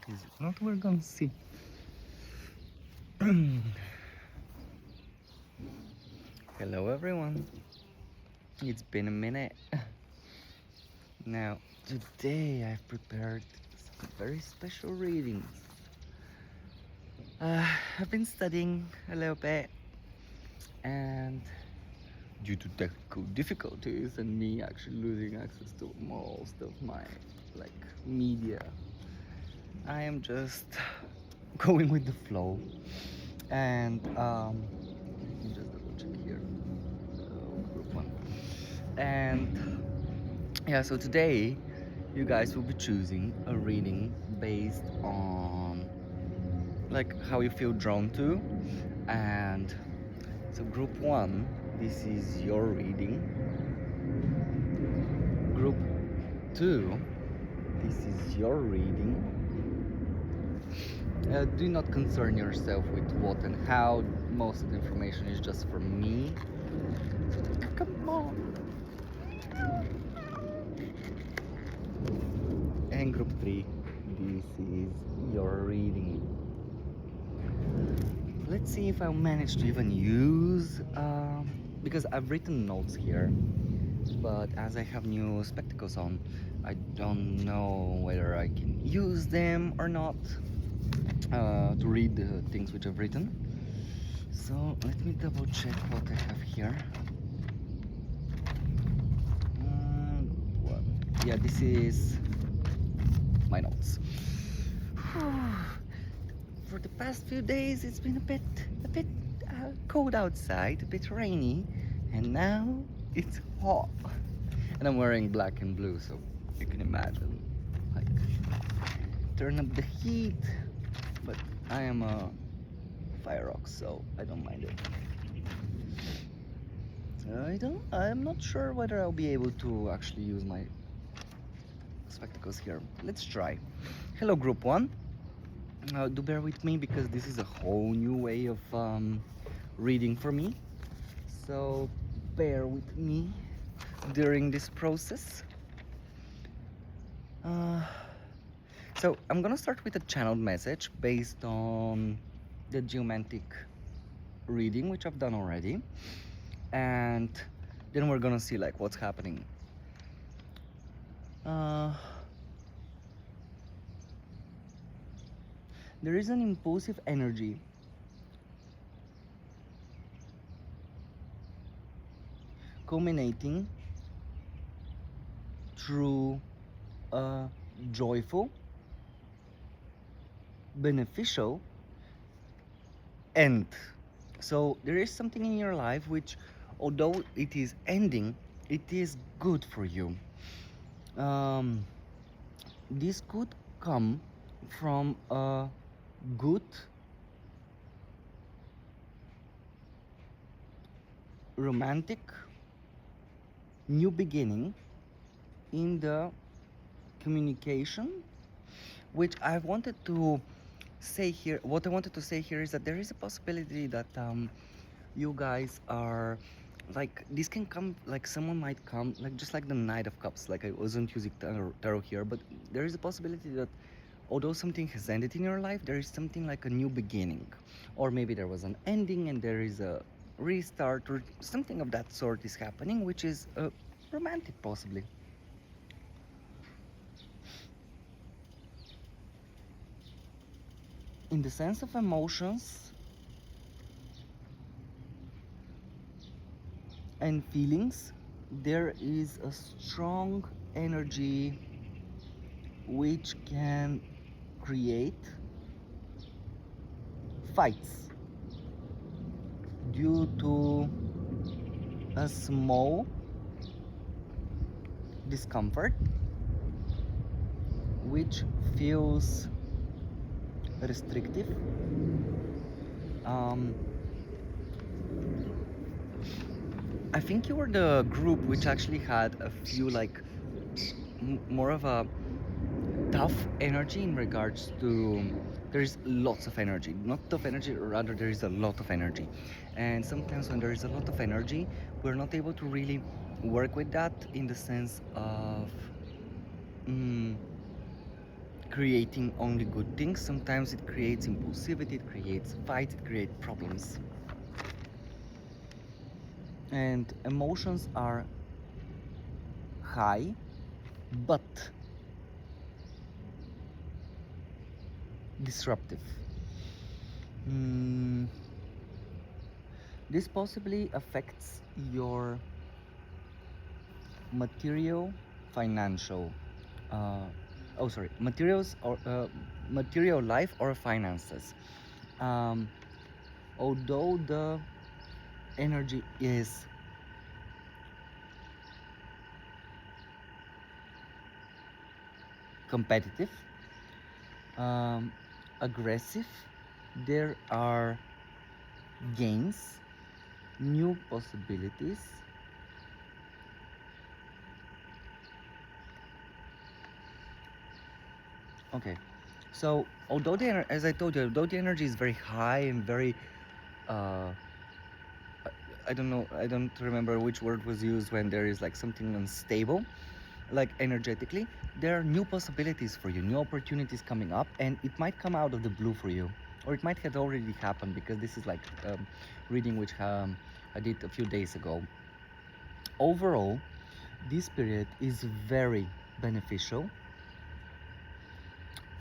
is it not? We're gonna see. Hello everyone, it's been a minute. Now today I've prepared some very special readings. I've been studying a little bit, and due to technical difficulties and me actually losing access to most of my media, I am just going with the flow. And let me just double check here. Group one. And yeah, so today you guys will be choosing a reading based on how you feel drawn to. And so group one, this is your reading. Group two, this is your reading. Do not concern yourself with what and how. Most of the information is just for me. Come on. And group 3, this is your reading. Let's see if I'll manage to even use, because I've written notes here, but as I have new spectacles on, I don't know whether I can use them or not to read the things which I've written. So let me double check what I have here. Yeah, this is my notes. For the past few days it's been a bit cold outside, a bit rainy, and now it's hot. And I'm wearing black and blue, so you can imagine, turn up the heat. But I am a fire rock, so I don't mind it. I'm not sure whether I'll be able to actually use my spectacles here. Let's try. Hello group 1. Do bear with me because this is a whole new way of reading for me, so bear with me during this process. So I'm gonna start with a channeled message based on the geomantic reading which I've done already, and then we're gonna see what's happening. There is an impulsive energy culminating through a joyful, beneficial end. So there is something in your life which, although it is ending, it is good for you. This could come from a good romantic new beginning in the communication, which I wanted to say here. What I wanted to say here is that there is a possibility that you guys are this can come, someone might come just like the Knight of Cups. I wasn't using tarot here, but there is a possibility that although something has ended in your life, there is something like a new beginning, or maybe there was an ending and there is a restart, or something of that sort is happening, which is romantic possibly. In the sense of emotions and feelings, there is a strong energy which can create fights due to a small discomfort which feels restrictive. I think you were the group which actually had a few more of a tough energy in regards to, there's lots of energy, not tough energy, rather there is a lot of energy. And sometimes when there is a lot of energy, we're not able to really work with that in the sense of creating only good things. Sometimes it creates impulsivity, it creates fights, it creates problems. And emotions are high, but disruptive. Mm, this possibly affects your material, financial, uh, materials or material life or finances. Um, although the energy is competitive, um, aggressive, there are gains, new possibilities. Okay, so although as I told you, although the energy is very high and very, uh, I don't know, I don't remember which word was used when there is like something unstable, like energetically, there are new possibilities for you, new opportunities coming up, and it might come out of the blue for you, or it might have already happened because this is like reading which I did a few days ago. Overall, this period is very beneficial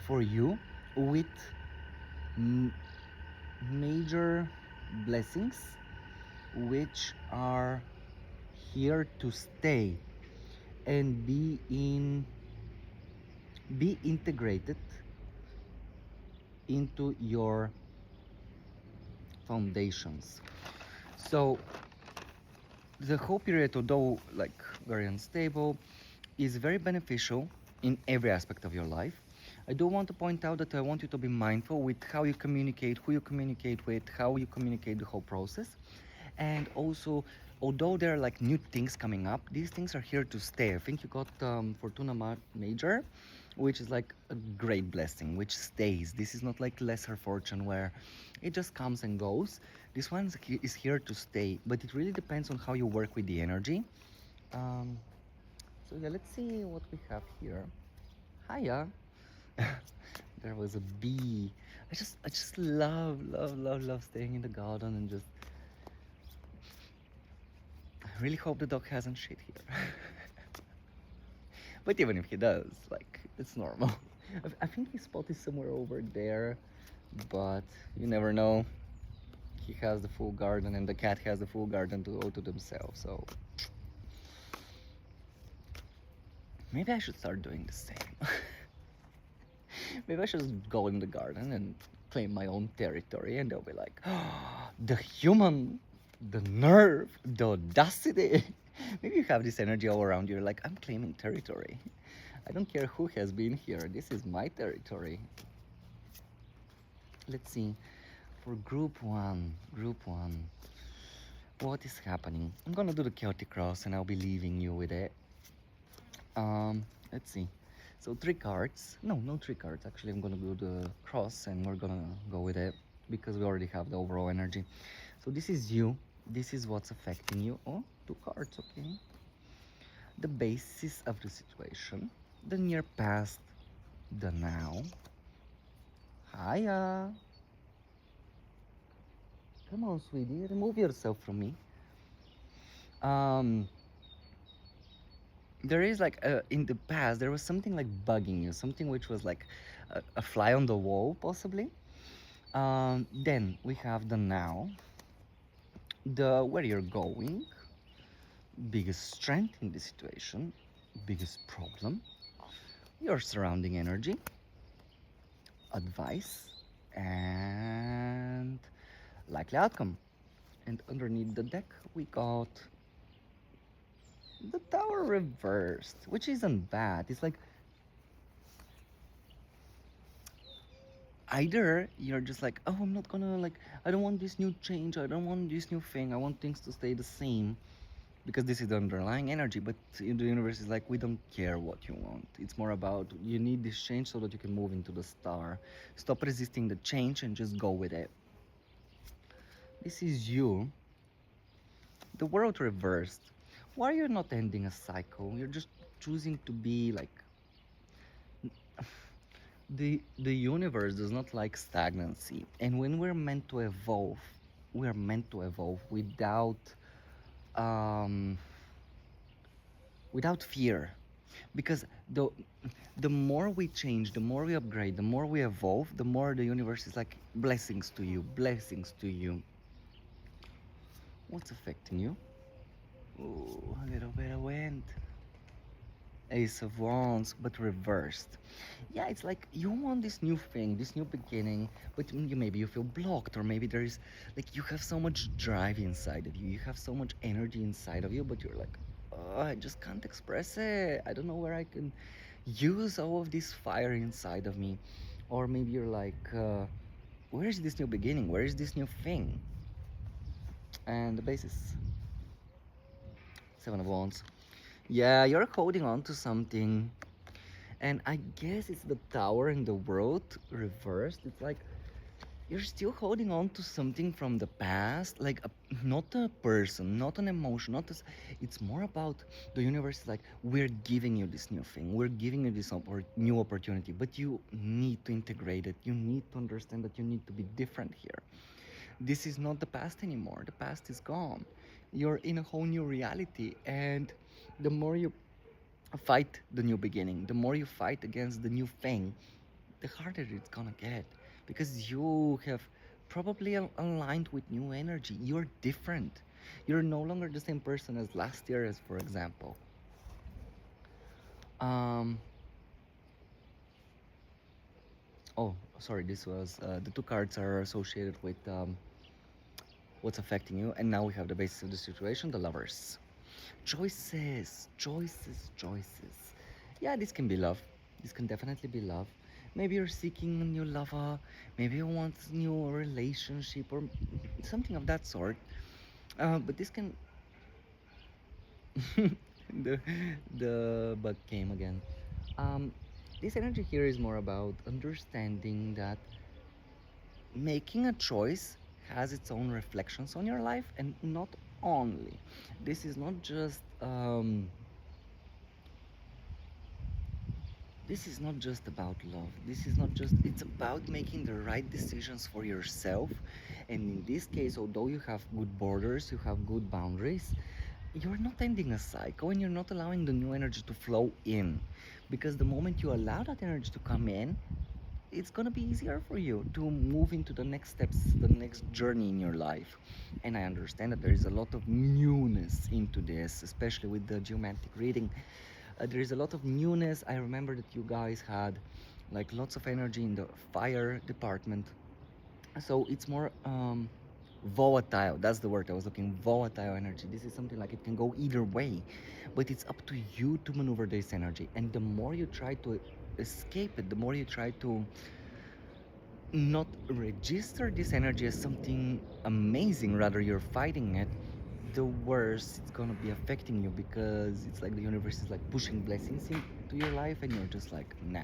for you with major blessings which are here to stay and be integrated into your foundations. So the whole period, although like very unstable, is very beneficial in every aspect of your life. I do want to point out that I want you to be mindful with how you communicate, who you communicate with, how you communicate the whole process. And also, although there are like new things coming up, these things are here to stay. I think you got Fortuna Major, which is like a great blessing, which stays. This is not like lesser fortune where it just comes and goes. This one is here to stay, but it really depends on how you work with the energy. Um, so yeah, let's see what we have here. Hiya. There was a bee. I just love staying in the garden and just. I really hope the dog hasn't shit here. But even if he does, like, it's normal. I think his spot is somewhere over there, but you never know. He has the full garden and the cat has the full garden to all to themselves, so maybe I should start doing the same. Maybe I should go in the garden and claim my own territory, and they'll be like, oh, the human, the nerve, the audacity. Maybe you have this energy all around you. You're like, I'm claiming territory. I don't care who has been here. This is my territory. Let's see. For group one, what is happening? I'm gonna do the Celtic cross and I'll be leaving you with it. Let's see. So 3 cards. No, no 3 cards. Actually, I'm gonna do the cross and we're gonna go with it because we already have the overall energy. So this is you. This is what's affecting you. Oh, 2 cards, okay. The basis of the situation, the near past, the now. Hiya. Come on, sweetie, remove yourself from me. There is like in the past there was something like bugging you, something which was like a fly on the wall, possibly. Then we have the now, the where you're going, biggest strength in the situation, biggest problem, your surrounding energy, advice, and likely outcome. And underneath the deck, we got the Tower reversed, which isn't bad. It's like either you're just like, oh, I'm not gonna like, I don't want this new change, I don't want this new thing, I want things to stay the same, because this is the underlying energy. But in the universe is like, we don't care what you want. It's more about you need this change so that you can move into the star. Stop resisting the change and just go with it. This is you. The world reversed. Why are you not ending a cycle? You're just choosing to be like The universe does not like stagnancy, and when we're meant to evolve, we're meant to evolve um, without fear, because the more we change, the more we upgrade, the more we evolve, the more the universe is like blessings to you, blessings to you. What's affecting you? Ooh, a little bit of wind. Ace of Wands, but reversed. Yeah, it's like you want this new thing, this new beginning, but you maybe you feel blocked, or maybe there is like you have so much drive inside of you, you have so much energy inside of you, but you're like, oh, I just can't express it. I don't know where I can use all of this fire inside of me. Or maybe you're like, where is this new beginning? Where is this new thing? And the base is Seven of Wands. Yeah, you're holding on to something. And I guess it's the Tower in the World reversed. It's like you're still holding on to something from the past, like not a person, not an emotion, not this. It's more about the universe is like, we're giving you this new thing, we're giving you this new opportunity, but you need to integrate it. You need to understand that you need to be different here. This is not the past anymore. The past is gone. You're in a whole new reality, and the more you fight the new beginning, the more you fight against the new thing, the harder it's gonna get, because you have probably aligned with new energy. You're different. You're no longer the same person as last year, as for example. Um, oh, sorry, this was the two cards are associated with what's affecting you, and now we have the basis of the situation, the Lovers. Choices, choices, choices. Yeah, this can be love. This can definitely be love. Maybe you're seeking a new lover. Maybe you want a new relationship or something of that sort. But this can. the the bug came again. Um, this energy here is more about understanding that making a choice has its own reflections on your life, and not only. This is not just this is not just about love. This is not just, it's about making the right decisions for yourself. And in this case, although you have good borders, you have good boundaries, you're not ending a cycle, and you're not allowing the new energy to flow in. Because the moment you allow that energy to come in, it's gonna be easier for you to move into the next steps, the next journey in your life. And I understand that there is a lot of newness into this, especially with the geomantic reading. There is a lot of newness. I remember that you guys had like lots of energy in the fire department, so it's more volatile. That's the word I was looking. Volatile energy. This is something like it can go either way, but it's up to you to maneuver this energy. And the more you try to escape it, the more you try to not register this energy as something amazing, rather you're fighting it, the worse it's gonna be affecting you, because it's like the universe is like pushing blessings into your life, and you're just like, nah.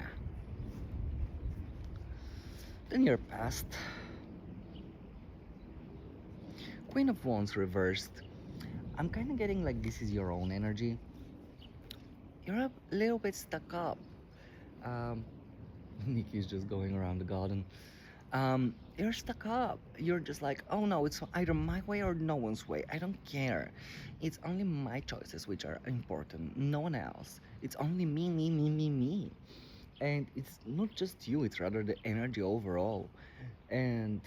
Then you're past. Queen of Wands reversed. I'm kind of getting like this is your own energy. You're a little bit stuck up. Um, Nikki's just going around the garden. You're stuck up. You're just like, oh no, it's either my way or no one's way. I don't care. It's only my choices which are important, no one else. It's only me, me, me, me, me. And it's not just you, it's rather the energy overall. And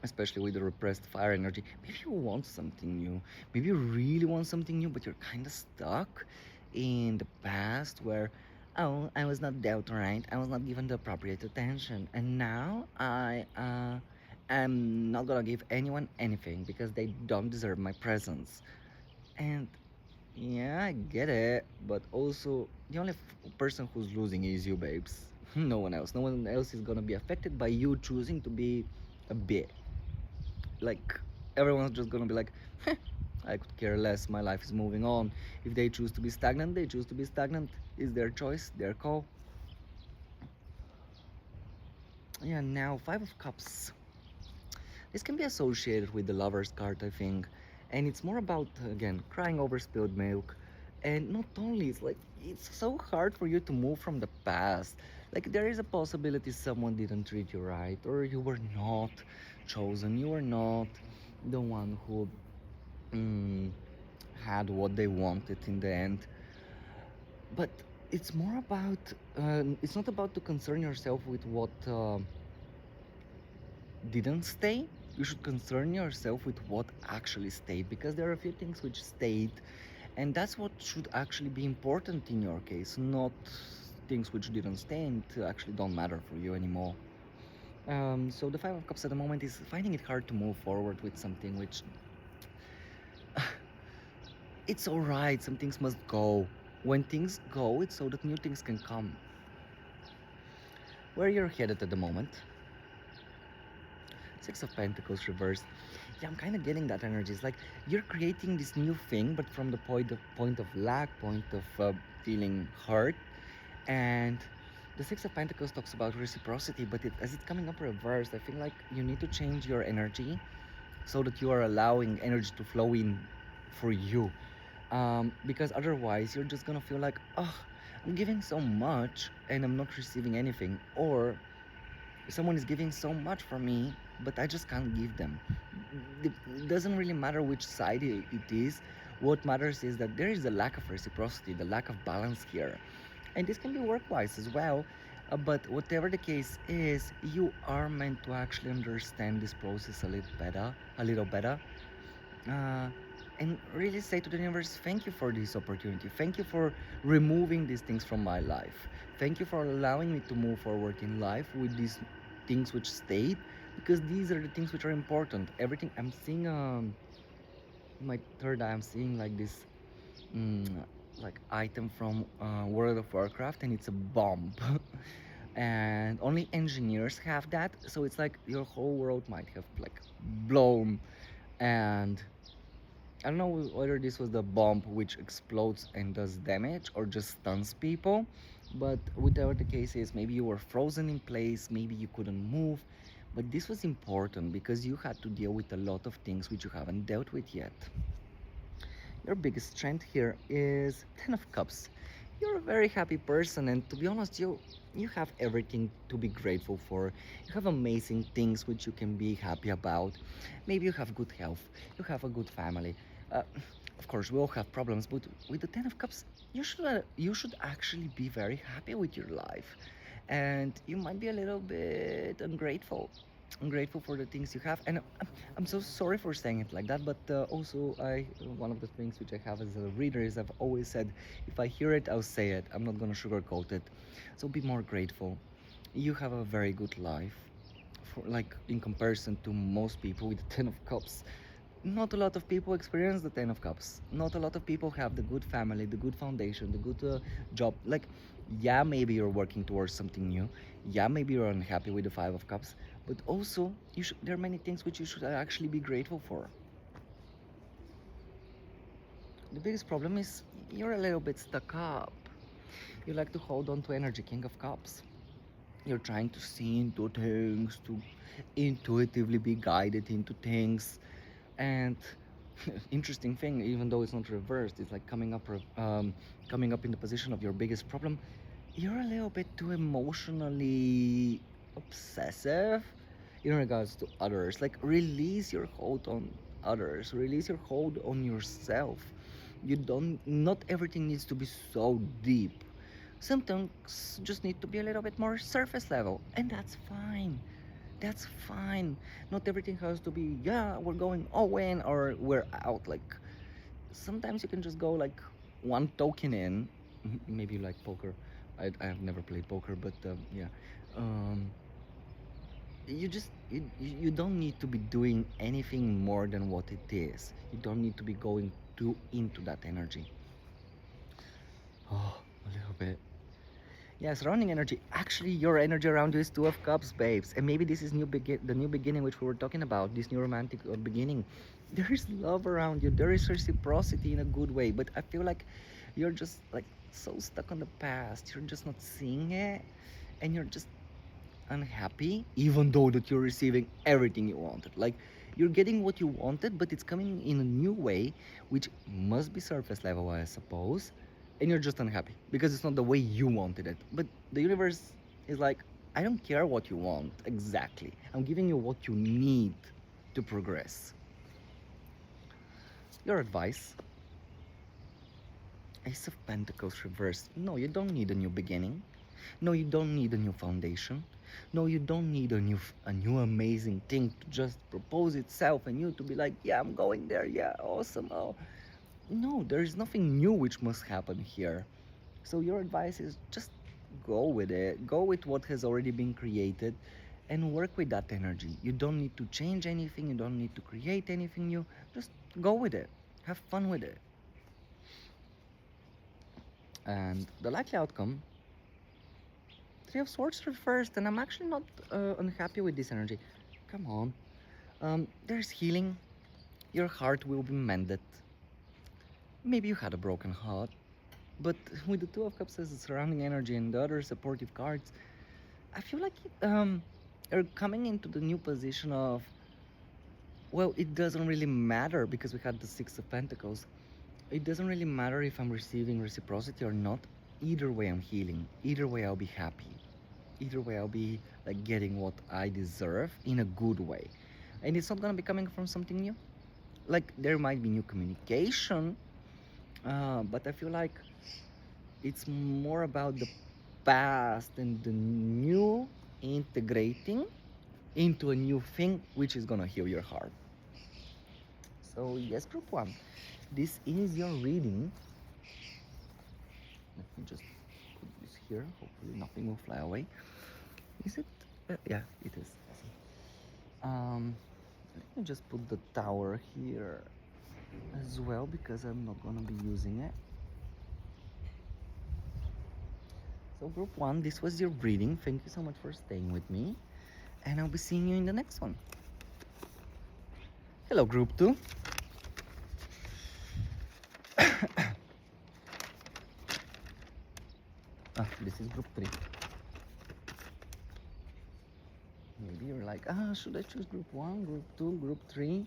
especially with the repressed fire energy, maybe you want something new. Maybe you really want something new, but you're kind of stuck in the past where, oh, I was not dealt right, I was not given the appropriate attention, and now I am not gonna give anyone anything because they don't deserve my presence. And yeah, I get it, but also the only person who's losing is you, babes. No one else. No one else is gonna be affected by you choosing to be a bit. Like, everyone's just gonna be like, "Heh, I could care less, my life is moving on." If they choose to be stagnant, they choose to be stagnant. It's their choice, their call. Yeah, now Five of Cups. This can be associated with the Lover's card, I think. And it's more about, again, crying over spilled milk. And not only, it's like it's so hard for you to move from the past. Like there is a possibility someone didn't treat you right, or you were not chosen, you were not the one who mm, had what they wanted in the end. But it's more about, it's not about to concern yourself with what didn't stay. You should concern yourself with what actually stayed, because there are a few things which stayed, and that's what should actually be important in your case, not things which didn't stay and actually don't matter for you anymore. So the Five of Cups at the moment is finding it hard to move forward with something which it's all right. Some things must go. When things go, it's so that new things can come. Where you're headed at the moment? Six of Pentacles reversed. Yeah, I'm kind of getting that energy. It's like you're creating this new thing, but from the point of lack, point of feeling hurt. And the Six of Pentacles talks about reciprocity, but as it's coming up reversed, I feel like you need to change your energy so that you are allowing energy to flow in for you. Because otherwise, you're just gonna feel like, oh, I'm giving so much and I'm not receiving anything, or someone is giving so much for me, but I just can't give them. It doesn't really matter which side it is. What matters is that there is a lack of reciprocity, the lack of balance here. And this can be work-wise as well. But whatever the case is, you are meant to actually understand this process a little better, uh, and really say to the universe, thank you for this opportunity. Thank you for removing these things from my life. Thank you for allowing me to move forward in life with these things which stayed, because these are the things which are important. Everything I'm seeing, my third eye, I'm seeing like this, mm, like item from World of Warcraft, and it's a bomb. And only engineers have that, so it's like your whole world might have like blown. And I don't know whether this was the bomb which explodes and does damage or just stuns people, but whatever the case is, maybe you were frozen in place, maybe you couldn't move, but this was important because you had to deal with a lot of things which you haven't dealt with yet. Your biggest strength here is Ten of Cups. You're a very happy person, and to be honest, you have everything to be grateful for. You have amazing things which you can be happy about. Maybe you have good health, you have a good family. Uh, of course, we all have problems, but with the Ten of Cups, you should actually be very happy with your life, and you might be a little bit ungrateful for the things you have. And I'm so sorry for saying it like that, but also one of the things which I have as a reader is I've always said, if I hear it, I'll say it. I'm not gonna sugarcoat it. So be more grateful. You have a very good life, for like in comparison to most people with the Ten of Cups. Not a lot of people experience the Ten of Cups. Not a lot of people have the good family, the good foundation, the good job. Like, yeah, maybe you're working towards something new. Yeah, maybe you're unhappy with the Five of Cups. But also, there are many things which you should actually be grateful for. The biggest problem is you're a little bit stuck up. You like to hold on to energy, King of Cups. You're trying to see into things, to intuitively be guided into things. And interesting thing, even though it's not reversed, it's like coming up in the position of your biggest problem. You're a little bit too emotionally obsessive in regards to others. Like, release your hold on others, release your hold on yourself. You don't, not everything needs to be so deep. Some things just need to be a little bit more surface level, and that's fine. That's fine. Not everything has to be, yeah, we're going all in or we're out. Like, sometimes you can just go like one token in. Maybe you like poker. I have never played poker, but yeah. Um, you don't need to be doing anything more than what it is. You don't need to be going too into that energy. Oh, a little bit. Yeah, surrounding energy. Actually, your energy around you is Two of Cups, babes. And maybe this is the new beginning which we were talking about, this new romantic beginning. There is love around you. There is reciprocity in a good way. But I feel like you're just like so stuck on the past. You're just not seeing it. And you're just unhappy, even though that you're receiving everything you wanted. Like, You're getting what you wanted, but it's coming in a new way, which must be surface level, I suppose, and you're just unhappy because it's not the way you wanted it. But the universe is like, I don't care what you want exactly. I'm giving you what you need to progress. Your advice: Ace of Pentacles reversed. No, you don't need a new beginning. No, you don't need a new foundation. No, you don't need a new amazing thing to just propose itself and you to be like, yeah, I'm going there. Yeah, awesome. Oh, no, there is nothing new which must happen here. So your advice is just go with it. Go with what has already been created and work with that energy. You don't need to change anything. You don't need to create anything new. Just go with it. Have fun with it. And the likely outcome, Three of Swords reversed, and I'm actually not unhappy with this energy. Come on. There's healing. Your heart will be mended. Maybe you had a broken heart, but with the Two of Cups as the surrounding energy and the other supportive cards, I feel like you're coming into the new position of, well, it doesn't really matter because we had the Six of Pentacles. It doesn't really matter if I'm receiving reciprocity or not. Either way, I'm healing. Either way, I'll be happy. Either way, I'll be like getting what I deserve in a good way. And it's not gonna be coming from something new. Like there might be new communication, but I feel like it's more about the past and the new integrating into a new thing which is gonna heal your heart. So yes, group one, this is your reading. Let me just put this here. Hopefully nothing will fly away. Is it? Yeah, it is. Let me just put the tower here as well because I'm not gonna be using it. So group one, this was your reading. Thank you so much for staying with me, and I'll be seeing you in the next one. Hello, group two. This is group three. Maybe you're like, should I choose group one, group two, group three?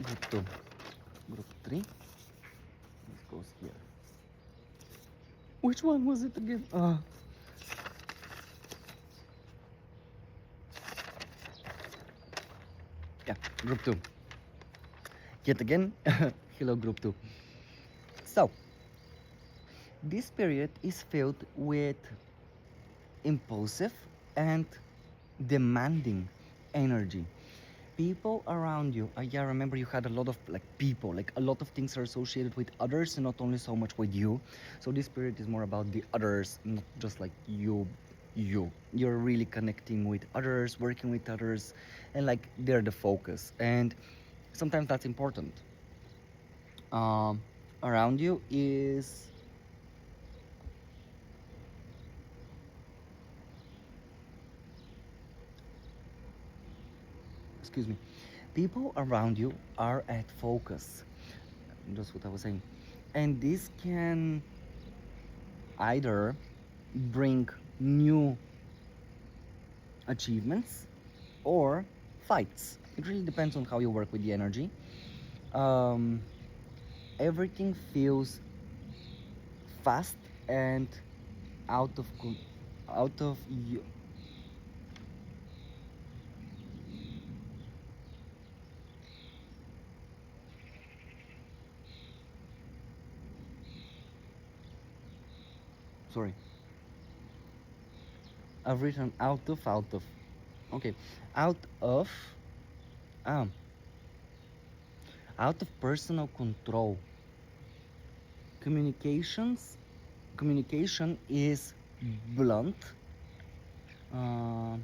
Group two, group three. This goes here. Which one was it again? Yeah, group two. Yet again, hello, group two. So, this period is filled with impulsive and demanding energy. People around you, yeah, remember you had a lot of like people, like a lot of things are associated with others and not only so much with you. So this period is more about the others, not just like you're really connecting with others, working with others, and like they're the focus, and sometimes that's important. Around you is excuse me, people around you are at focus. That's what I was saying. And this can either bring new achievements or fights. It really depends on how you work with the energy. Everything feels fast and out of you. Sorry, I've written out of. Okay, out of um out of personal control. Communication is blunt, uh,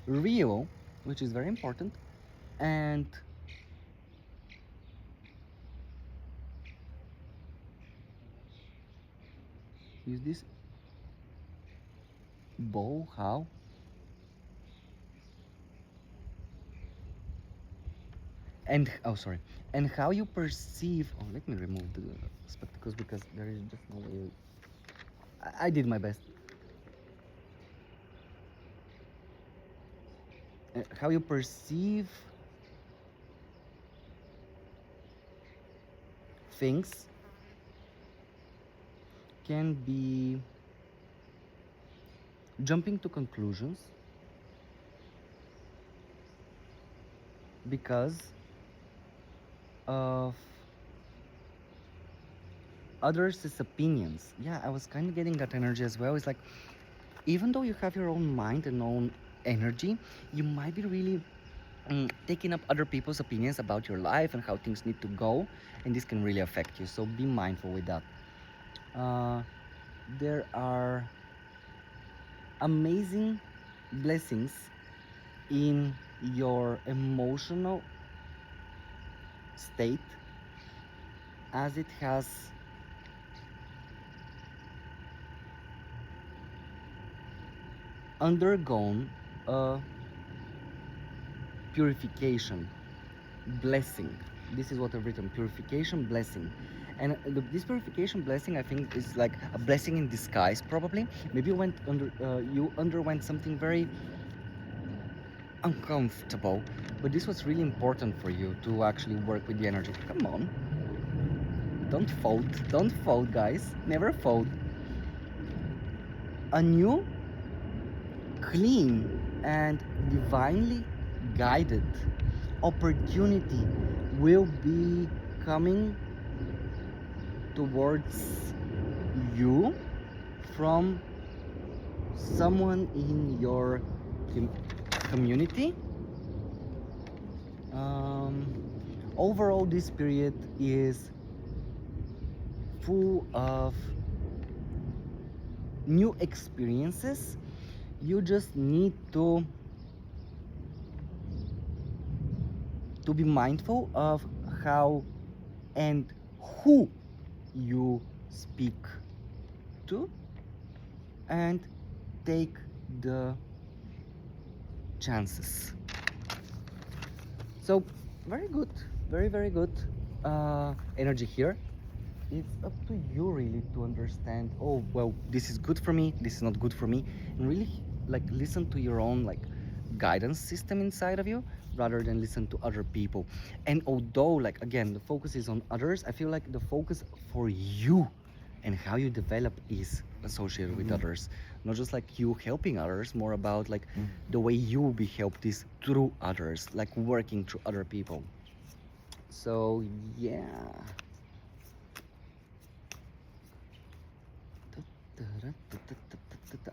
real, which is very important, and use this bow how and oh sorry, and how you perceive. Oh, let me remove the spectacles because there is just no way I did my best. How you perceive things can be jumping to conclusions because of others' opinions. Yeah, I was kind of getting that energy as well. It's like, even though you have your own mind and own energy, you might be really taking up other people's opinions about your life and how things need to go, and this can really affect you. So be mindful with that. There are amazing blessings in your emotional state as it has undergone a purification, blessing. This is what I've written: purification, blessing. And this purification blessing, I think, is like a blessing in disguise. Probably, maybe you underwent something very uncomfortable, but this was really important for you to actually work with the energy. Come on, don't fold, guys. Never fold. A new, clean, and divinely guided opportunity will be coming towards you from someone in your community. Overall, this period is full of new experiences. You just need to be mindful of how and who you speak to, and take the chances. So very good, very good energy here. It's up to you really to understand, oh well, this is good for me, this is not good for me, and really like listen to your own like guidance system inside of you rather than listen to other people. And although, like, again, the focus is on others, I feel like the focus for you and how you develop is associated with others, not just like you helping others, more about like the way you will be helped is through others, like working through other people. So yeah.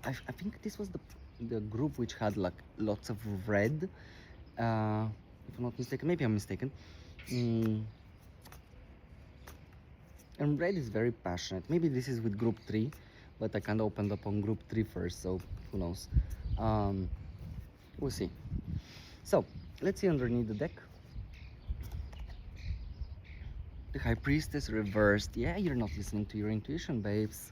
I think this was the group which had like lots of red, if I'm not mistaken. Maybe I'm mistaken. And red is very passionate. Maybe this is with group 3, but I kind of opened up on group 3 first, so who knows. We'll see. So let's see underneath the deck. The High Priestess reversed. Yeah, you're not listening to your intuition, babes.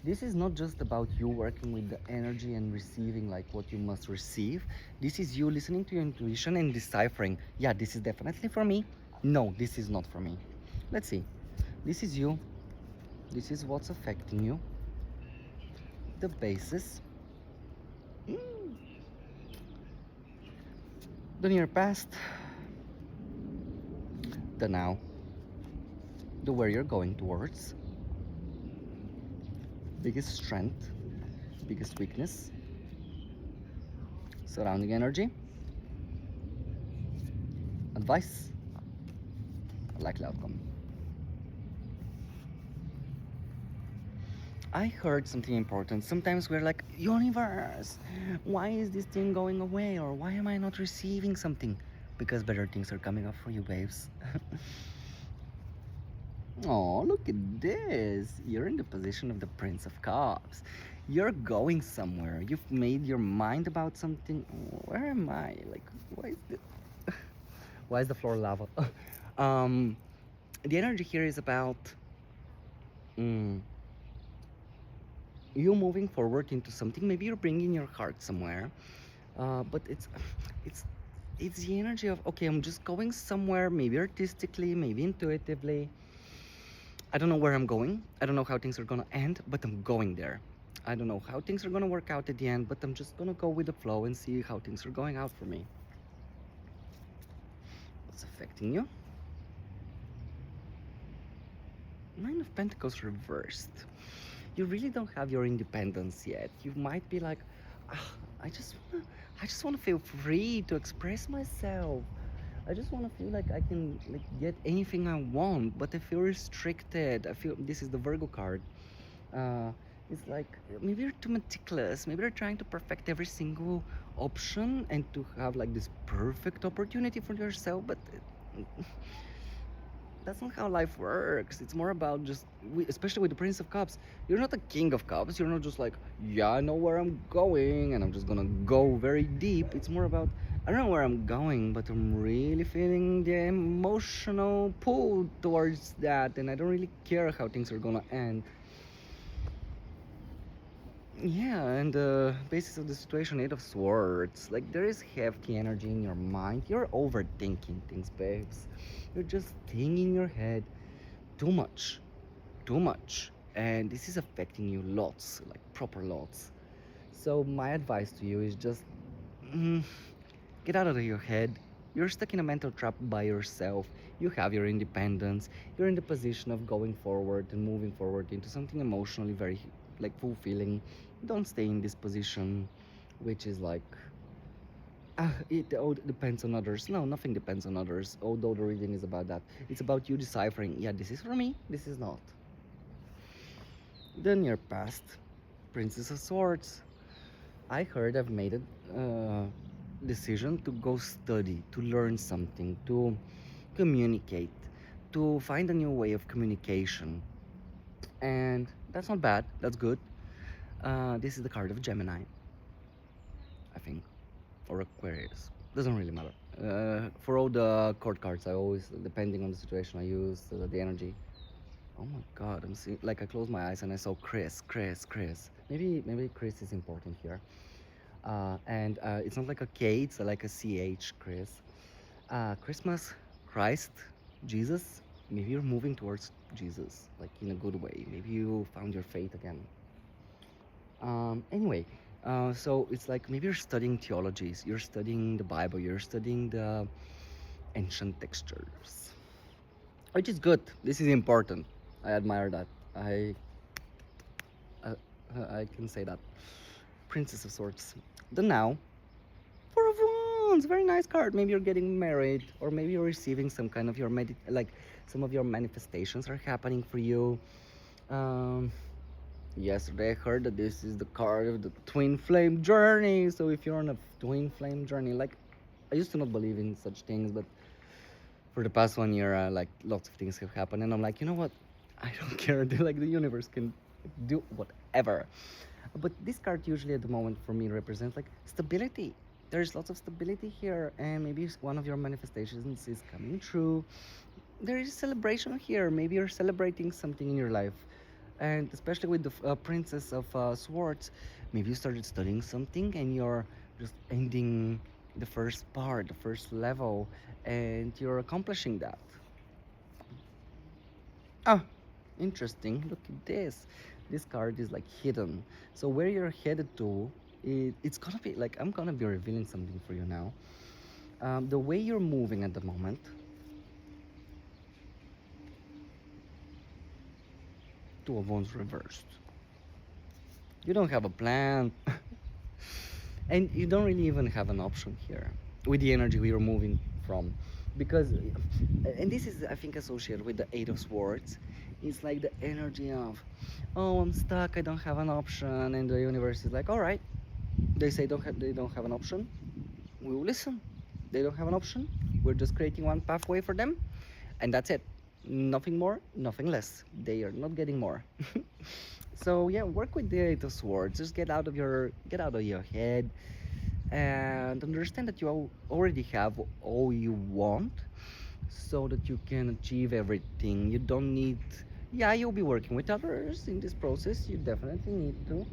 This is not just about you working with the energy and receiving like what you must receive. This is you listening to your intuition and deciphering, yeah, this is definitely for me. No, this is not for me. Let's see. This is you. This is what's affecting you. The basis. The near past. The now. The where you're going towards. Biggest strength, biggest weakness, surrounding energy, advice, likely outcome. I heard something important. Sometimes we're like, universe, why is this thing going away? Or why am I not receiving something? Because better things are coming up for you, babes. Oh, look at this. You're in the position of the Prince of Cups. You're going somewhere. You've made your mind about something. Where am I? Like, why is the floor lava? The energy here is about you moving forward into something. Maybe you're bringing your heart somewhere, but it's the energy of, okay, I'm just going somewhere, maybe artistically, maybe intuitively. I don't know where I'm going. I don't know how things are gonna end, but I'm going there. I don't know how things are gonna work out at the end, but I'm just gonna go with the flow and see how things are going out for me. What's affecting you? Nine of Pentacles reversed. You really don't have your independence yet. You might be like, ah, I just wanna feel free to express myself. I just want to feel like I can like get anything I want, but I feel restricted. I feel this is the Virgo card. Uh, it's like maybe you're too meticulous. Maybe you're trying to perfect every single option and to have like this perfect opportunity for yourself, but that's not how life works. It's more about just, especially with the Prince of Cups, you're not a King of Cups. You're not just like, yeah, I know where I'm going and I'm just gonna go very deep. It's more about, I don't know where I'm going, but I'm really feeling the emotional pull towards that, and I don't really care how things are gonna end. Yeah, and the basis of the situation, Eight of Swords. Like, there is hefty energy in your mind. You're overthinking things, babes. You're just thinking in your head too much, too much. And this is affecting you lots, like proper lots. So my advice to you is just mm, get out of your head. You're stuck in a mental trap by yourself. You have your independence. You're in the position of going forward and moving forward into something emotionally very like fulfilling. Don't stay in this position, which is like it all depends on others. No, nothing depends on others. Although the reading is about that, it's about you deciphering. Yeah, this is for me. This is not. The near past, Princess of Swords. I heard I've made a decision to go study, to learn something, to communicate, to find a new way of communication. And that's not bad, that's good. This is the card of Gemini, I think, or Aquarius. Doesn't really matter. For all the court cards, I always, depending on the situation, I use the energy. Oh my God, I'm seeing, like I closed my eyes and I saw Chris. Maybe Chris is important here. And it's not like a K, it's like a CH, Chris. Christmas, Christ, Jesus. Maybe you're moving towards Jesus, like in a good way. Maybe you found your faith again. Anyway, so it's like maybe you're studying theologies, you're studying the Bible, you're studying the ancient textures, which is good. This is important. I admire that. Uh, I can say that. Princess of Swords. The Now. Four of Wands. Very nice card. Maybe you're getting married, or maybe you're receiving some kind of your like some of your manifestations are happening for you. Yesterday I heard that this is the card of the twin flame journey. So if you're on a twin flame journey, like I used to not believe in such things, but for the past 1 year, like lots of things have happened, and I'm like, you know what? I don't care. Like the universe can do whatever. But this card usually at the moment for me represents like stability. There's lots of stability here, and maybe one of your manifestations is coming true. There is celebration here. Maybe you're celebrating something in your life, and especially with the Princess of Swords, maybe you started studying something and you're just ending the first part, the first level, and you're accomplishing that. Ah, interesting. Look at this. This card is like hidden. So where you're headed to, it's gonna be like, I'm gonna be revealing something for you now. The way you're moving at the moment, Two of Wands reversed. You don't have a plan. And you don't really even have an option here with the energy we are moving from. Because, and this is, I think, associated with the Eight of Swords. It's like the energy of, oh, I'm stuck, I don't have an option. And the universe is like, all right. They say they don't have an option. We will listen. They don't have an option. We're just creating one pathway for them. And that's it. Nothing more, nothing less. They are not getting more. So yeah, work with the Eight of Swords. Just get out of your head and understand that you already have all you want, so that you can achieve everything. You don't need. Yeah, you'll be working with others in this process. You definitely need to.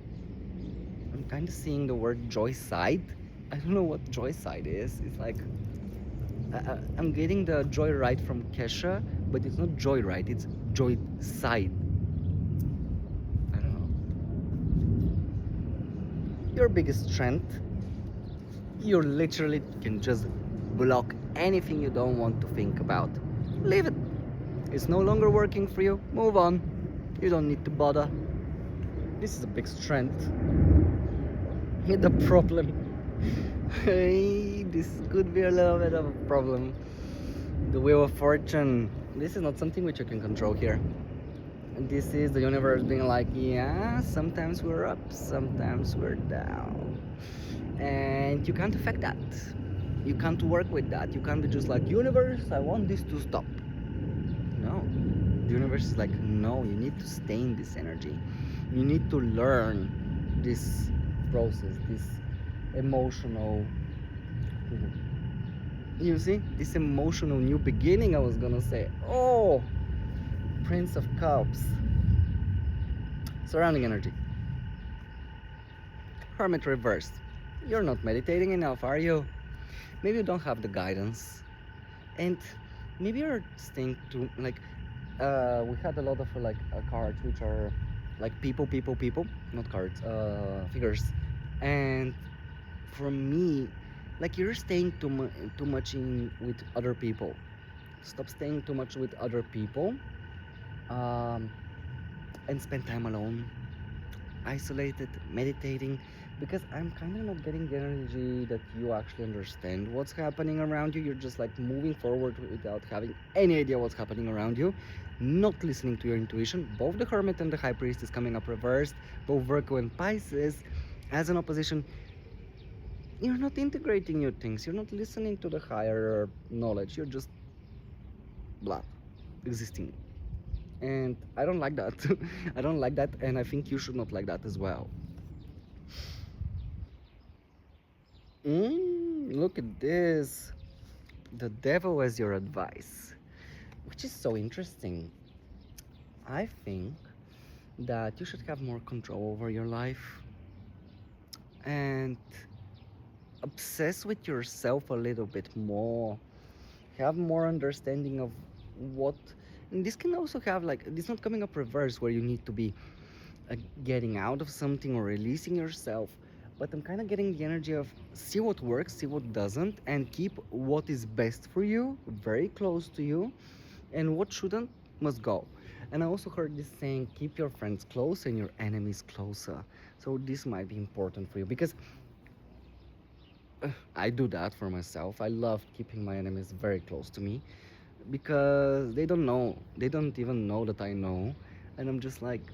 I'm kind of seeing the word joy side. I don't know what joy side is. It's like I'm getting the joyride from Kesha, but it's not joyride, it's joy side. I don't know. Your biggest strength, you literally can just block anything you don't want to think about. Leave it. It's no longer working for you. Move on. You don't need to bother. This is a big strength. The problem. Hey, this could be a little bit of a problem. The Wheel of Fortune. This is not something which you can control here. And this is the universe being like, yeah, sometimes we're up, sometimes we're down. And you can't affect that. You can't work with that. You can't be just like, universe, I want this to stop. No. The universe is like, no, you need to stay in this energy. You need to learn this process, this emotional, you see, this emotional new beginning, I was gonna say. Oh, Prince of Cups. Surrounding energy. Hermit reversed. You're not meditating enough, are you? Maybe you don't have the guidance. And maybe you're staying too, like, we had a lot of cards which are like people, not cards, figures. And for me, like, you're staying too much in with other people. Stop staying too much with other people, um, and spend time alone, isolated, meditating, because I'm kind of not getting the energy that you actually understand what's happening around you. You're just like moving forward without having any idea what's happening around you, not listening to your intuition. Both the Hermit and the High Priest is coming up reversed, both Virgo and Pisces as an opposition. You're not integrating new things, you're not listening to the higher knowledge, you're just blah, existing. And I don't like that. I don't like that, and I think you should not like that as well. Look at this. The devil as your advice, which is so interesting. I think that you should have more control over your life and obsess with yourself a little bit more. Have more understanding of what. And this can also have, like, this not coming up reverse where you need to be getting out of something or releasing yourself, but I'm kind of getting the energy of see what works, see what doesn't, and keep what is best for you very close to you, and what shouldn't must go. And I also heard this saying, keep your friends close and your enemies closer. So this might be important for you, because I do that for myself. I love keeping my enemies very close to me, because they don't know, they don't even know that I know, and I'm just like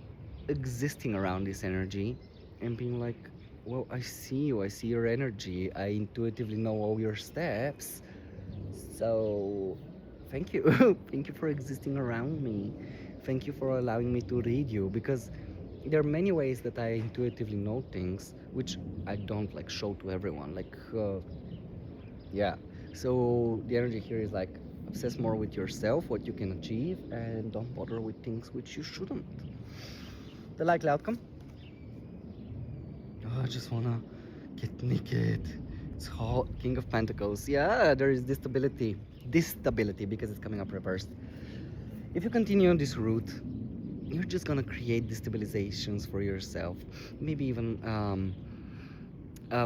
existing around this energy and being like, well, I see you, I see your energy, I intuitively know all your steps, so thank you. Thank you for existing around me, thank you for allowing me to read you, because there are many ways that I intuitively know things which I don't like show to everyone, like yeah. So the energy here is like, obsess more with yourself, what you can achieve, and don't bother with things which you shouldn't. The likely outcome? Oh, I just wanna get naked. It's hot. King of Pentacles. Yeah, there is this stability. This stability, because it's coming up reversed. If you continue on this route, you're just gonna create destabilizations for yourself. Maybe even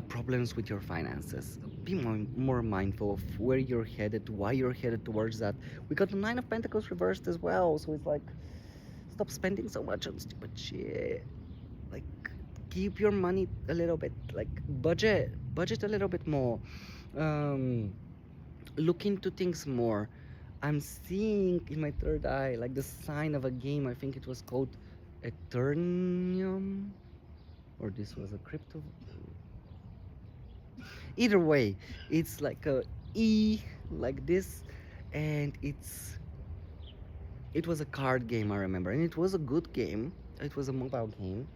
problems with your finances. Be more mindful of where you're headed, why you're headed towards that. We got the Nine of Pentacles reversed as well, so it's like, stop spending so much on stupid shit. Like, keep your money a little bit, like, budget a little bit more. Look into things more. I'm seeing in my third eye like the sign of a game. I think it was called Eternium, or this was a crypto. Either way, it's like a E, like this, and it was a card game, I remember, and it was a good game. It was a mobile game.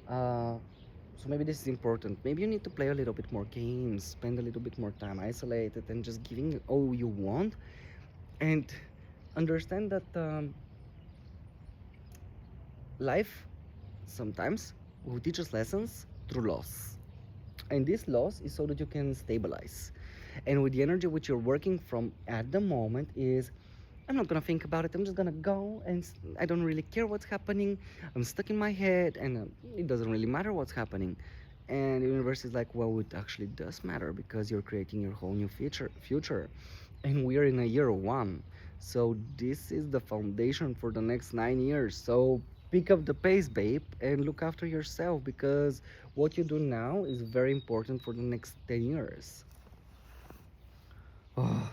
So maybe this is important. Maybe you need to play a little bit more games, spend a little bit more time isolated, and just giving all you want, and understand that life sometimes will teach us lessons through loss, and this loss is so that you can stabilize. And with the energy which you're working from at the moment is, I'm not gonna think about it. I'm just gonna go, and I don't really care what's happening. I'm stuck in my head, and it doesn't really matter what's happening. And the universe is like, well, it actually does matter because you're creating your whole new future, and we're in a year one. So this is the foundation for the next 9 years. So pick up the pace, babe, and look after yourself, because what you do now is very important for the next 10 years. Oh,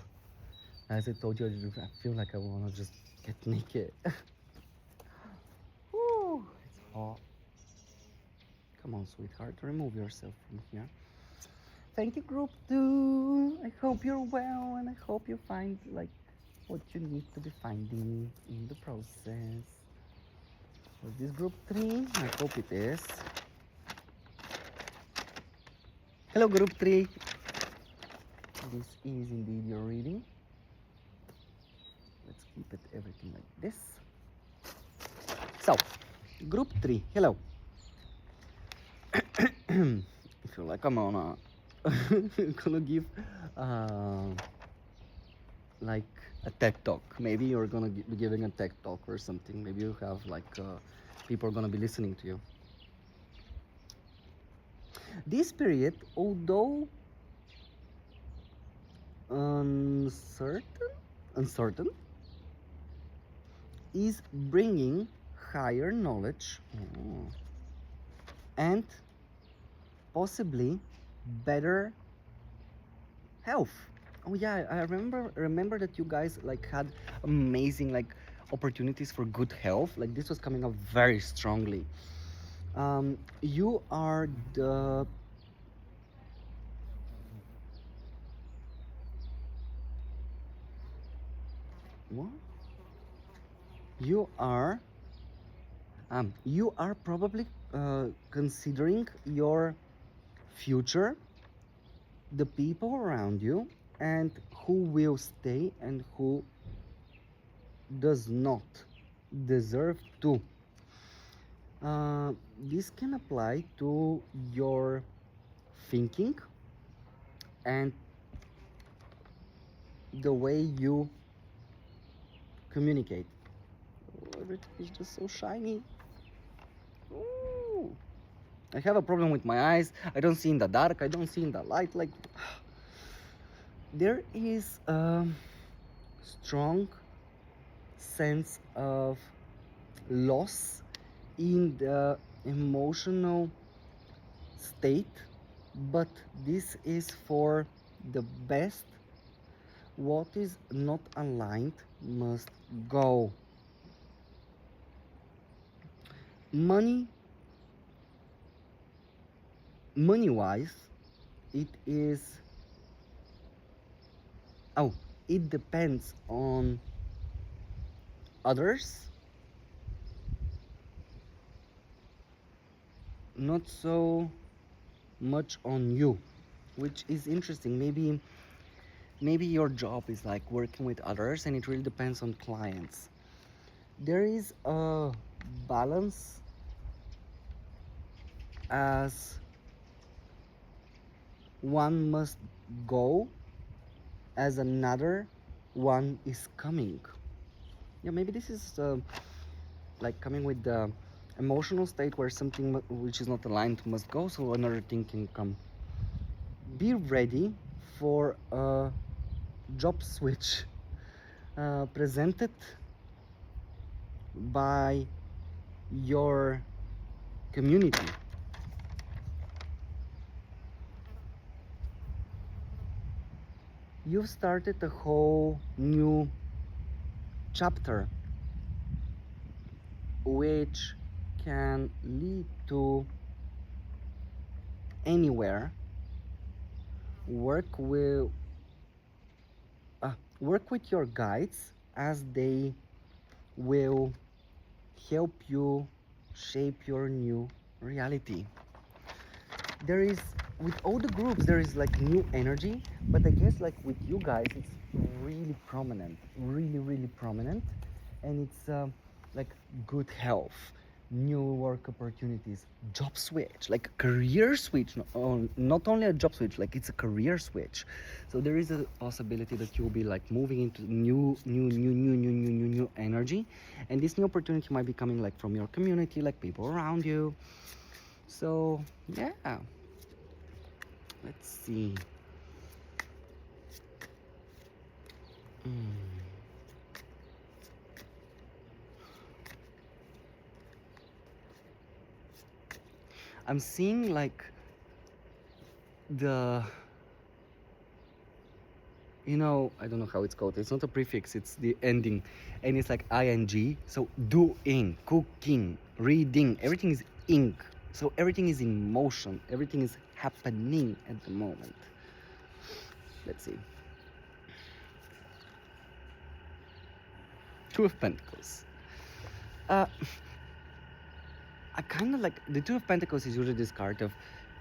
as I told you, I feel like I want to just get naked. Woo, it's hot. Come on, sweetheart, remove yourself from here. Thank you, group 2. I hope you're well, and I hope you find like what you need to be finding in the process. Was this group 3? I hope it is. Hello, group 3. This is indeed your reading. Let's keep it everything like this. So, group 3, hello. I feel like I'm on gonna give like a TED talk. Maybe you're gonna be giving a TED talk or something. Maybe you have like people are gonna be listening to you. This period, although uncertain, is bringing higher knowledge and possibly better health. Oh yeah, I remember that you guys like had amazing like opportunities for good health. Like this was coming up very strongly. You are the what? You are probably considering your future, the people around you, and who will stay and who does not deserve to. This can apply to your thinking and the way you communicate. Oh, everything is just so shiny. Ooh. I have a problem with my eyes. I don't see in the dark. I don't see in the light. Like, there is a strong sense of loss in the emotional state, but this is for the best. What is not aligned must go. Money-wise, it is, it depends on others, not so much on you, which is interesting. Maybe your job is like working with others and it really depends on clients. There is a balance as one must go as another one is coming. Yeah, maybe this is like coming with the emotional state where something which is not aligned must go, so another thing can come. Be ready for a job switch presented by your community. You've started a whole new chapter which can lead to anywhere. Work with your guides as they will help you shape your new reality. There is, with all the groups, there is like new energy, but I guess like with you guys, it's really prominent, really prominent, and it's like good health. new work opportunities, job switch, like career switch, not only a job switch, like it's a career switch. So there is a possibility that you'll be like moving into new energy, and this new opportunity might be coming like from your community, like people around you. So yeah, let's see. Mm. I'm seeing like the, I don't know how it's called. It's not a prefix, it's the ending. And it's like ing. So doing, cooking, reading, everything is ing. So everything is in motion, everything is happening at the moment. Let's see. Two of Pentacles. I kind of like the Two of Pentacles is usually this card of,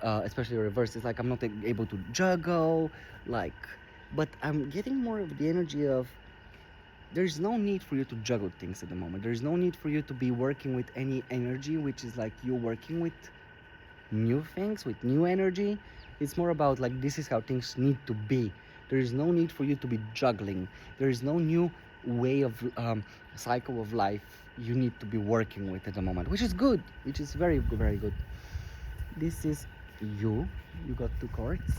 especially reverse. It's like I'm not able to juggle, like, but I'm getting more of the energy of there's no need for you to juggle things at the moment. There's no need for you to be working with any energy, which is like you're working with new things, with new energy. It's more about like this is how things need to be. There is no need for you to be juggling. There is no new way of cycle of life you need to be working with at the moment, which is good, which is very, very good. This is you. You got two cards.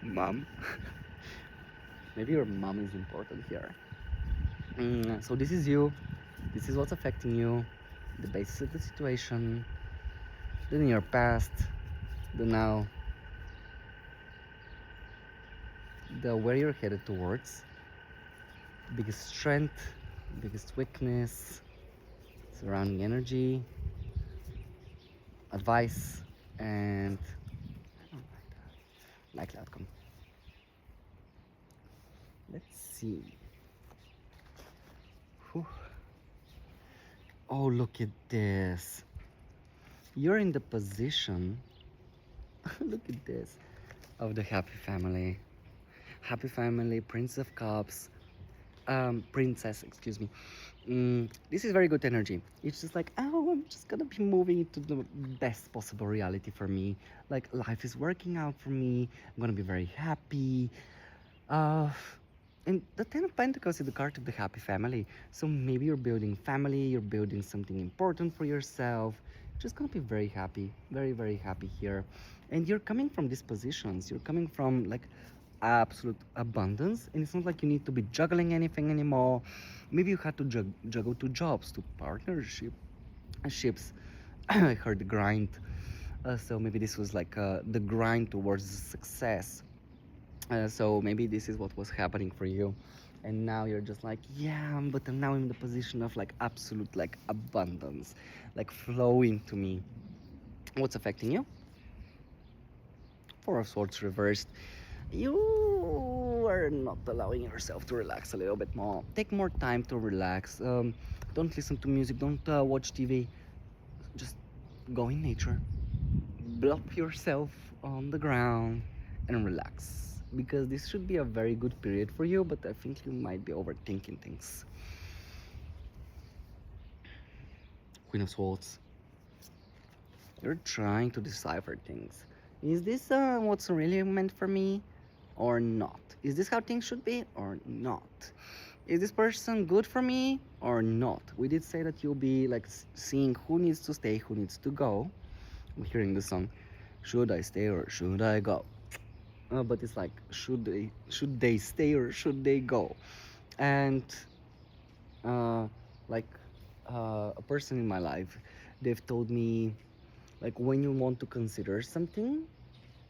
Mom. Maybe your mom is important here. So this is you. This is what's affecting you. The basis of the situation. Then your past. The now. The where you're headed towards. Biggest strength. Biggest weakness. Surrounding energy. Advice. And I don't like that. Likely outcome. Let's see. Whew. Oh, look at this. You're in the position, look at this, of the happy family. Happy family, Prince of Cups, Princess, excuse me. This is very good energy. It's just like, oh, I'm just gonna be moving into the best possible reality for me. Like, life is working out for me. I'm gonna be very happy. And the Ten of Pentacles is the card of the happy family. So maybe you're building family, you're building something important for yourself. You're just gonna be very happy, very, very happy here. And you're coming from these positions. You're coming from like absolute abundance. And it's not like you need to be juggling anything anymore. Maybe you had to juggle two jobs, two ships. I heard the grind. So maybe this was like the grind towards success. So maybe this is what was happening for you, and now you're just like, yeah, but I'm now in the position of like absolute like abundance, like flowing to me. What's affecting you? Four of Swords reversed. You are not allowing yourself to relax a little bit more. Take more time to relax. Don't listen to music, don't watch TV. Just go in nature, blop yourself on the ground and relax, because this should be a very good period for you, but I think you might be overthinking things. Queen of Swords. You're trying to decipher things. Is this what's really meant for me or not? Is this how things should be or not? Is this person good for me or not? We did say that you'll be like seeing who needs to stay, who needs to go. I'm hearing the song, should I stay or should I go? But it's like, should they stay or should they go? And a person in my life, they've told me, like, when you want to consider something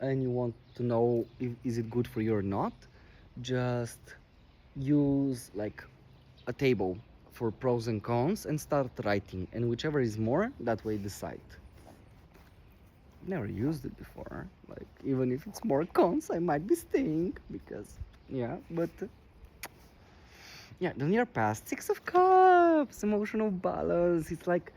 and you want to know if is it good for you or not, just use like a table for pros and cons and start writing, and whichever is more, that way decide. Never used it before. Like, even if it's more cons, I might be staying because, yeah, but yeah, then your past. Six of Cups, emotional balance. It's like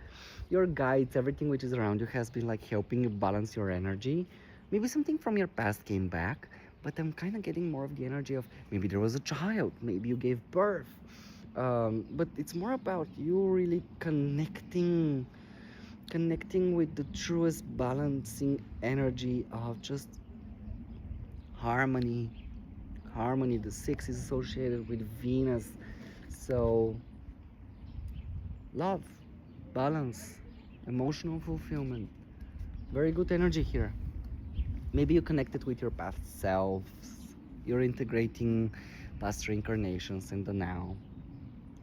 your guides, everything which is around you has been like helping you balance your energy. Maybe something from your past came back, but I'm kind of getting more of the energy of maybe there was a child, maybe you gave birth, But it's more about you really connecting with the truest balancing energy of just harmony. Harmony, the six is associated with Venus. So love, balance, emotional fulfillment. Very good energy here. Maybe you connected with your past selves. You're integrating past reincarnations in the now.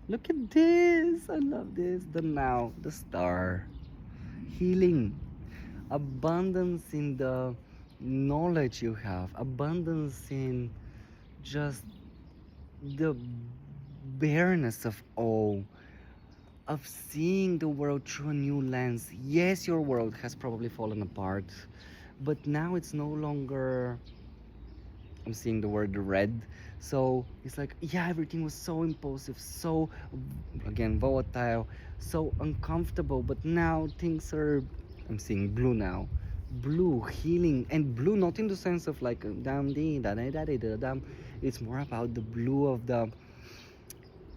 Look at this. I love this. The now, the star. Healing. Abundance in the knowledge you have. Abundance in just the bareness of all, of seeing the world through a new lens. Yes, your world has probably fallen apart, but now it's no longer, I'm seeing the word red. So it's like, yeah, everything was so impulsive, so, again, volatile, so uncomfortable, but now things are, I'm seeing blue now. Blue, healing, and blue not in the sense of like, dam, dee, da, da, da, da, da, dam. It's more about the blue of the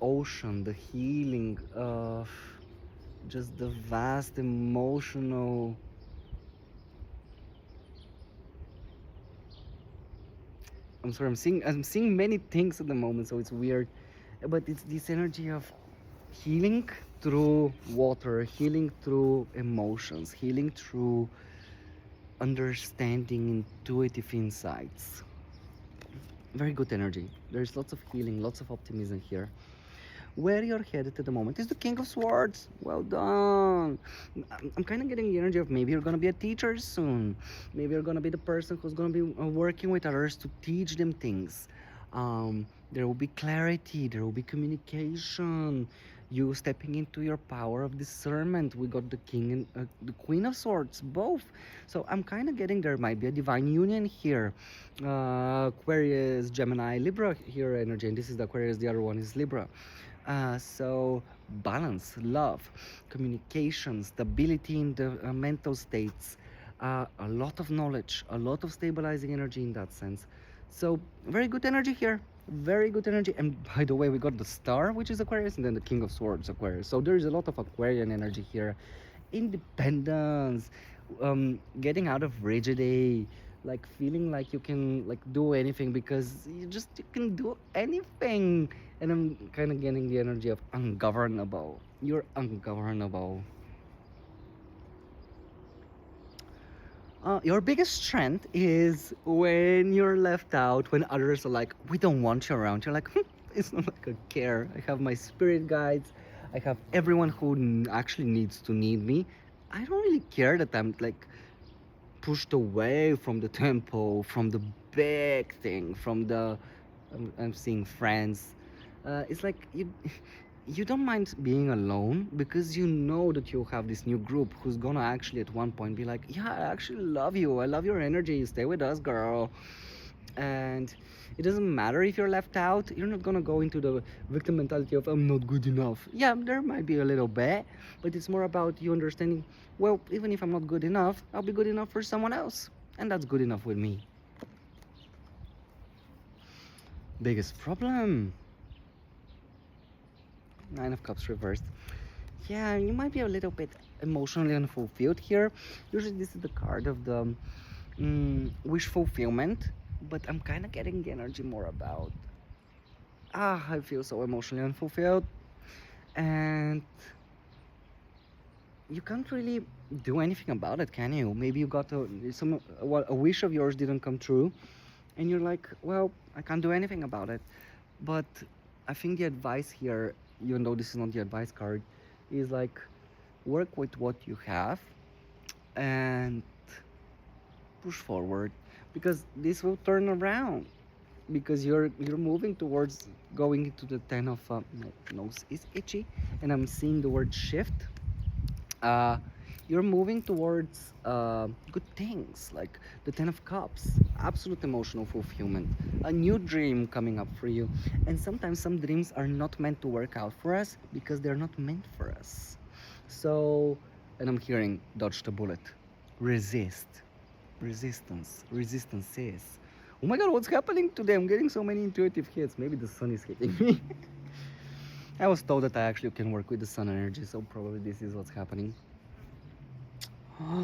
ocean, the healing of just the vast emotional, I'm sorry, I'm seeing many things at the moment, so it's weird. But it's this energy of healing through water, healing through emotions, healing through understanding intuitive insights. Very good energy. There's lots of healing, lots of optimism here. Where you're headed at the moment is the King of Swords. Well done. I'm kind of getting the energy of maybe you're going to be a teacher soon. Maybe you're going to be the person who's going to be working with others to teach them things. There will be clarity, there will be communication. You stepping into your power of discernment. We got the King and the Queen of Swords, both. So I'm kind of getting there might be a divine union here. Aquarius, Gemini, Libra here energy, and this is the Aquarius, the other one is Libra. So balance, love, communication, stability in the mental states, a lot of knowledge, a lot of stabilizing energy in that sense. So very good energy here, very good energy. And by the way, we got the star, which is Aquarius, and then the King of Swords, Aquarius. So there is a lot of Aquarian energy here. Independence, getting out of rigidity, like feeling like you can like do anything because you can do anything. And I'm kind of getting the energy of ungovernable. You're ungovernable. Your biggest strength is when you're left out, when others are like, we don't want you around. You're like, it's not like I care. I have my spirit guides. I have everyone who actually needs to need me. I don't really care that I'm like pushed away from the temple, from the big thing, from the, I'm seeing friends. It's like you don't mind being alone because you know that you have this new group who's gonna actually at one point be like, yeah, I actually love you. I love your energy. Stay with us, girl. And it doesn't matter if you're left out. You're not gonna go into the victim mentality of I'm not good enough. Yeah, there might be a little bit, but it's more about you understanding, well, even if I'm not good enough, I'll be good enough for someone else, and that's good enough with me. Biggest problem, Nine of Cups reversed. Yeah, you might be a little bit emotionally unfulfilled here. Usually this is the card of the wish fulfillment, but I'm kind of getting the energy more about, I feel so emotionally unfulfilled, and you can't really do anything about it, can you? Maybe you got a wish of yours didn't come true, and you're like, well, I can't do anything about it. But I think the advice here, even though this is not the advice card, is like work with what you have and push forward, because this will turn around, because you're moving towards going into the 10 of nose is itchy, and I'm seeing the word shift. You're moving towards good things, like the 10 of Cups, absolute emotional fulfillment, a new dream coming up for you. And sometimes some dreams are not meant to work out for us because they're not meant for us. So, and I'm hearing dodge the bullet, resist, resistance is. Oh my god, what's happening today? I'm getting so many intuitive hits. Maybe the sun is hitting me. I was told that I actually can work with the sun energy, so probably this is what's happening.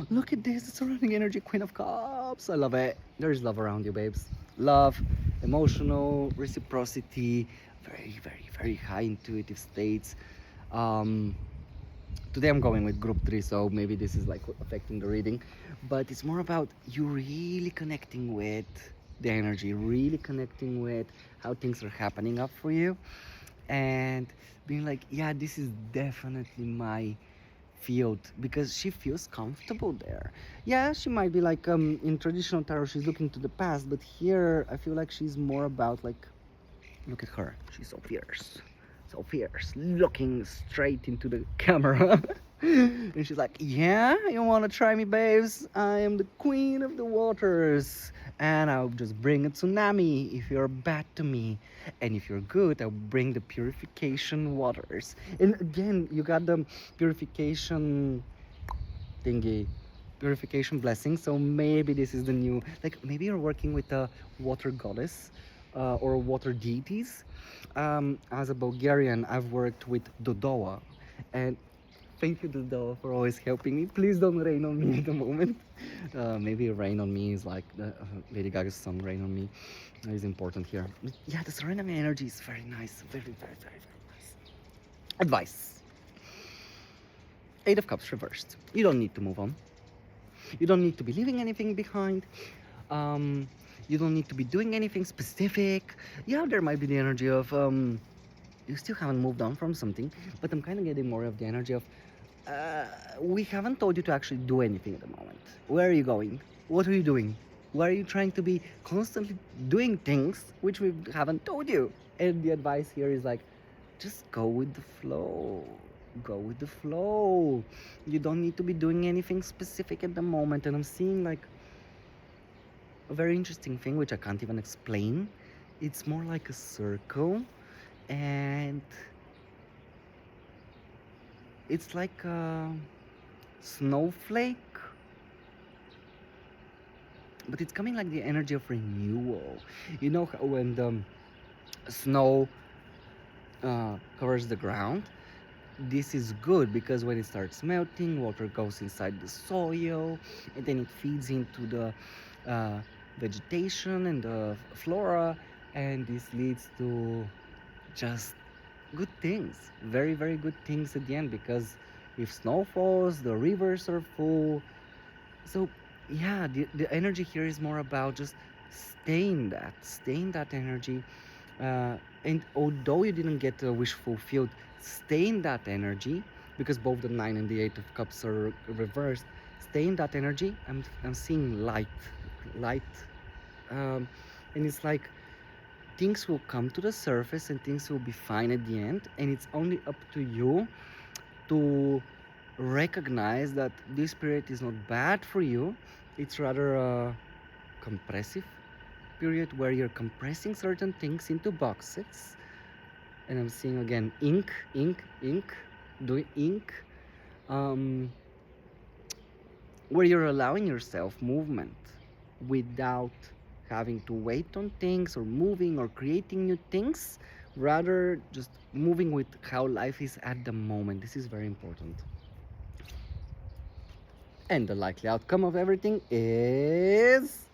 Look at this, the surrounding energy, Queen of Cups. I love it. There's love around you, babes. Love, emotional, reciprocity, very, very, very high intuitive states. Um, Today I'm going with group 3, so maybe this is like affecting the reading. But it's more about you really connecting with the energy, really connecting with how things are happening up for you. And being like, yeah, this is definitely my field, because she feels comfortable there. Yeah, she might be like in traditional tarot she's looking to the past, but here I feel like she's more about like, look at her, she's so fierce, looking straight into the camera. And she's like, yeah, you want to try me, babes? I am the queen of the waters, and I'll just bring a tsunami if you're bad to me, and if you're good, I'll bring the purification waters. And again, you got the purification thingy, purification blessing. So maybe this is the new, like maybe you're working with a water goddess or water deities. As a Bulgarian, I've worked with Dodoa, and thank you, Dodoa, for always helping me. Please don't rain on me at the moment. Maybe rain on me is like the Lady Gaga's song "Rain on Me" is important here. But yeah, the surrounding energy is very nice, very, very, very, very nice. Advice: Eight of Cups reversed. You don't need to move on. You don't need to be leaving anything behind. Um, you don't need to be doing anything specific. Yeah, there might be the energy of you still haven't moved on from something, but I'm kind of getting more of the energy of we haven't told you to actually do anything at the moment. Where are you going? What are you doing? Why are you trying to be constantly doing things which we haven't told you? And the advice here is like, just go with the flow. Go with the flow. You don't need to be doing anything specific at the moment. And I'm seeing like a very interesting thing which I can't even explain. It's more like a circle, and it's like a snowflake, but it's coming like the energy of renewal. You know how when the snow covers the ground, this is good because when it starts melting, water goes inside the soil, and then it feeds into the vegetation and the flora, and this leads to just good things, very, very good things at the end, because if snow falls, the rivers are full. So yeah, the energy here is more about just stay in that energy. And although you didn't get a wish fulfilled, stay in that energy, because both the 9 and the 8 of Cups are reversed. Stay in that energy. I'm seeing light, and it's like things will come to the surface and things will be fine at the end, and it's only up to you to recognize that this period is not bad for you. It's rather a compressive period where you're compressing certain things into boxes. And I'm seeing again ink, doing ink, where you're allowing yourself movement without having to wait on things or moving or creating new things, rather just moving with how life is at the moment. This is very important. And the likely outcome of everything is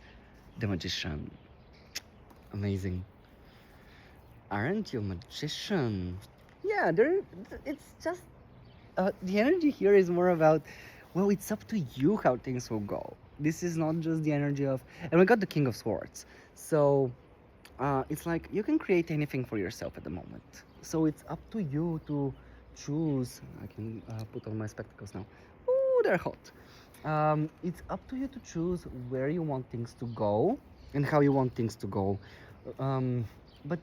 the Magician. Amazing. Aren't you a magician? Yeah, it's just the energy here is more about, well, it's up to you how things will go. This is not just the energy of, and we got the King of Swords. So it's like you can create anything for yourself at the moment. So it's up to you to choose. I can put on my spectacles now. Ooh, they're hot. It's up to you to choose where you want things to go and how you want things to go. But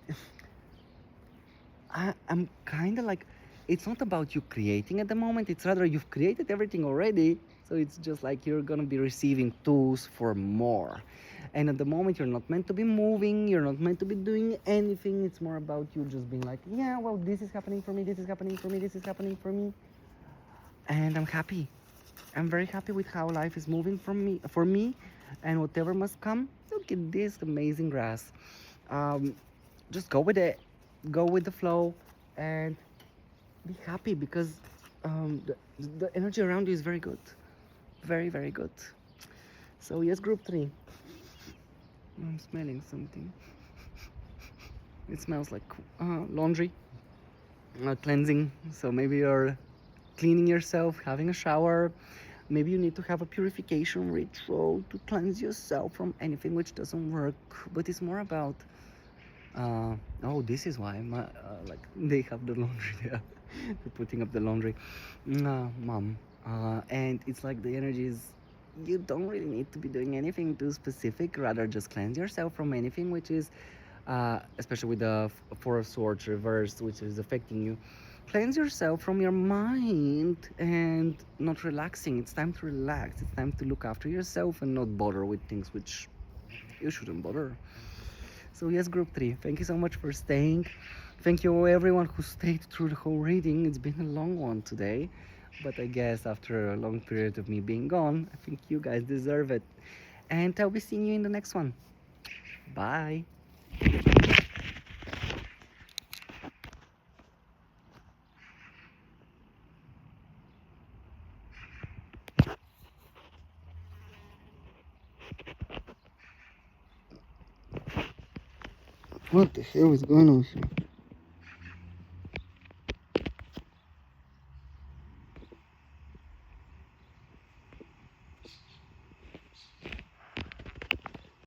I'm kind of like, it's not about you creating at the moment, it's rather you've created everything already, so it's just like you're gonna be receiving tools for more. And at the moment, you're not meant to be moving, you're not meant to be doing anything. It's more about you just being like, yeah, well, this is happening for me, this is happening for me, this is happening for me. And I'm happy. I'm very happy with how life is moving for me, and whatever must come. Look at this amazing grass. Just go with it, go with the flow, and be happy because the energy around you is very good. Very, very good. So yes, group 3. I'm smelling something. It smells like laundry, cleansing. So maybe you're cleaning yourself, having a shower. Maybe you need to have a purification ritual to cleanse yourself from anything which doesn't work. But it's more about oh, this is why like they have the laundry there. They're putting up the laundry, mom. And it's like the energy is, you don't really need to be doing anything too specific. Rather, just cleanse yourself from anything which is, especially with the Four of Swords reversed, which is affecting you. Cleanse yourself from your mind and not relaxing. It's time to relax. It's time to look after yourself and not bother with things which you shouldn't bother. So yes, group 3, thank you so much for staying. Thank you everyone who stayed through the whole reading. It's been a long one today, but I guess after a long period of me being gone, I think you guys deserve it. And I'll be seeing you in the next one. Bye. What the hell is going on here?